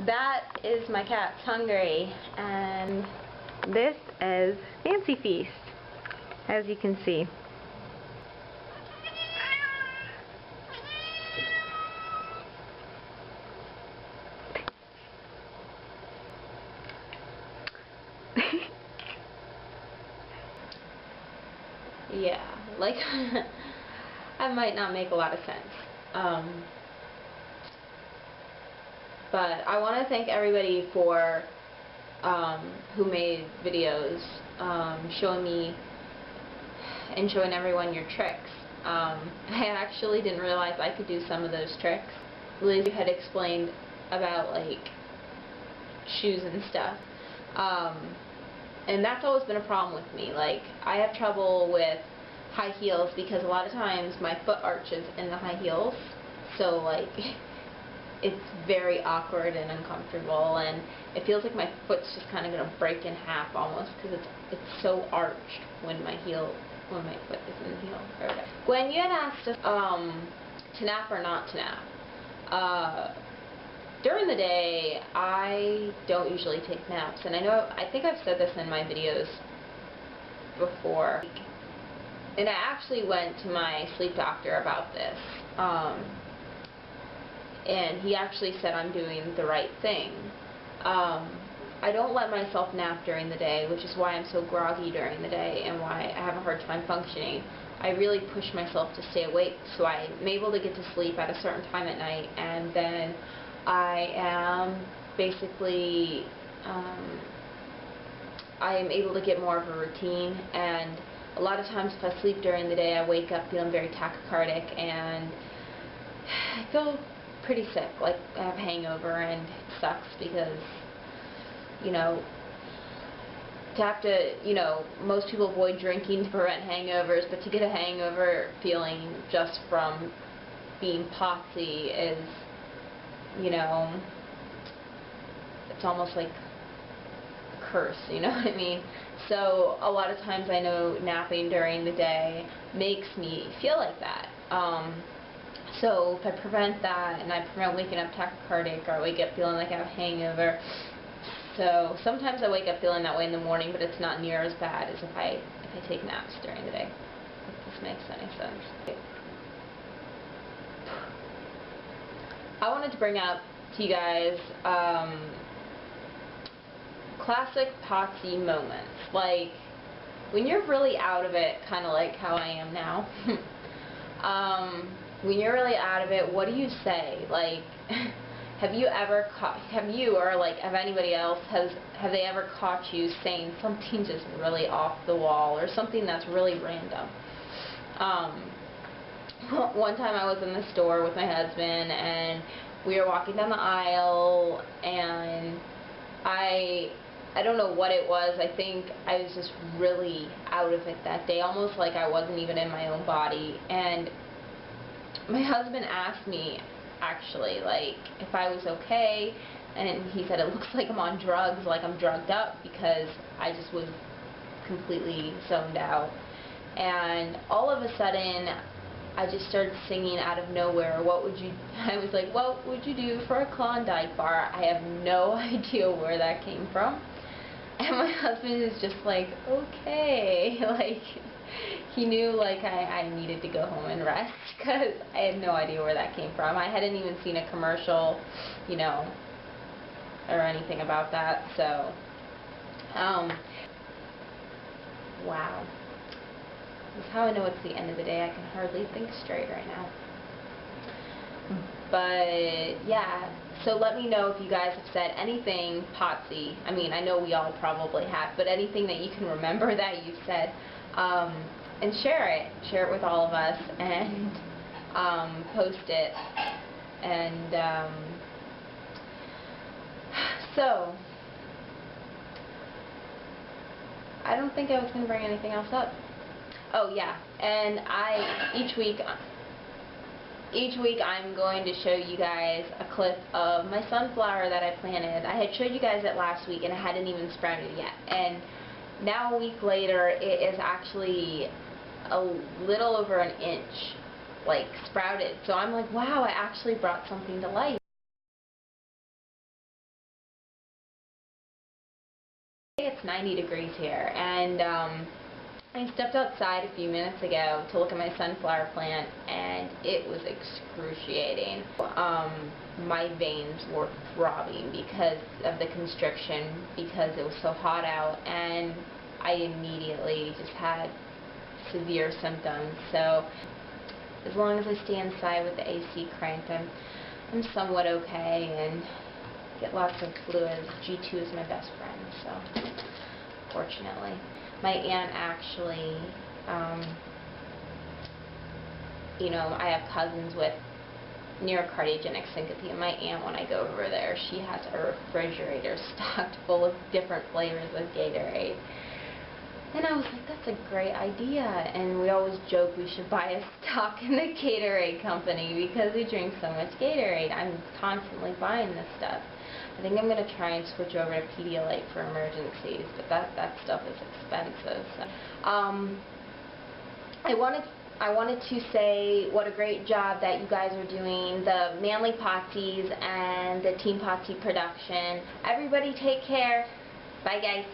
That is my cat's Hungry, and this is Fancy Feast, as you can see. Yeah, like, that might not make a lot of sense. But I want to thank everybody for who made videos showing everyone your tricks. I actually didn't realize I could do some of those tricks. Liz had explained about like shoes and stuff. And that's always been a problem with me. Like, I have trouble with high heels because a lot of times my foot arches in the high heels. So like it's very awkward and uncomfortable, and it feels like my foot's just kind of going to break in half almost because it's so arched when my foot is in the heel. When you had asked us to nap or not to nap, during the day I don't usually take naps, and I think I've said this in my videos before, and I actually went to my sleep doctor about this. And he actually said I'm doing the right thing. I don't let myself nap during the day, which is why I'm so groggy during the day and why I have a hard time functioning. I really push myself to stay awake, so I'm able to get to sleep at a certain time at night, and then I am basically, I am able to get more of a routine, and a lot of times if I sleep during the day I wake up feeling very tachycardic and I feel pretty sick, like I have a hangover, and it sucks because, you know, most people avoid drinking to prevent hangovers, but to get a hangover feeling just from being potsy is, you know, it's almost like a curse, you know what I mean? So a lot of times I know napping during the day makes me feel like that. So if I prevent that, and I prevent waking up tachycardic, or I wake up feeling like I have a hangover, so sometimes I wake up feeling that way in the morning, but it's not near as bad as if I take naps during the day. If this makes any sense. I wanted to bring up to you guys classic Potsy moments, like when you're really out of it, kind of like how I am now. When you're really out of it, what do you say? Like, have you or like have anybody else, have they ever caught you saying something just really off the wall or something that's really random? One time I was in the store with my husband and we were walking down the aisle, and I don't know what it was. I think I was just really out of it that day, almost like I wasn't even in my own body, and my husband asked me, actually, like, if I was okay, and he said it looks like I'm on drugs, like I'm drugged up, because I just was completely zoned out. And all of a sudden, I just started singing out of nowhere, I was like, what would you do for a Klondike bar? I have no idea where that came from. And my husband is just like, okay, like, he knew like I needed to go home and rest because I had no idea where that came from. I hadn't even seen a commercial, you know, or anything about that. So, wow. That's how I know it's the end of the day. I can hardly think straight right now. But yeah, so let me know if you guys have said anything Potsy. I mean, I know we all probably have, but anything that you can remember that you've said. And share it with all of us, and post it, and so I don't think I was going to bring anything else up. Oh yeah, and each week I'm going to show you guys a clip of my sunflower that I planted. I had showed you guys it last week and it hadn't even sprouted yet. And now a week later it is actually a little over an inch like sprouted. So I'm like, wow, I actually brought something to life. It's 90 degrees here, and I stepped outside a few minutes ago to look at my sunflower plant, and it was excruciating. My veins were throbbing because of the constriction, because it was so hot out, and I immediately just had severe symptoms. So as long as I stay inside with the AC cranked, I'm somewhat okay and get lots of fluids. G2 is my best friend, so fortunately. My aunt actually, you know, I have cousins with neurocardiogenic syncope, and my aunt, when I go over there, she has a refrigerator stocked full of different flavors of Gatorade. And I was like, that's a great idea, and we always joke we should buy a stock in the Gatorade company because we drink so much Gatorade. I'm constantly buying this stuff. I think I'm going to try and switch over to Pedialyte for emergencies, but that stuff is expensive. So, I wanted to say what a great job that you guys are doing, the Manly Potsys and the Team Potsy production. Everybody take care. Bye guys.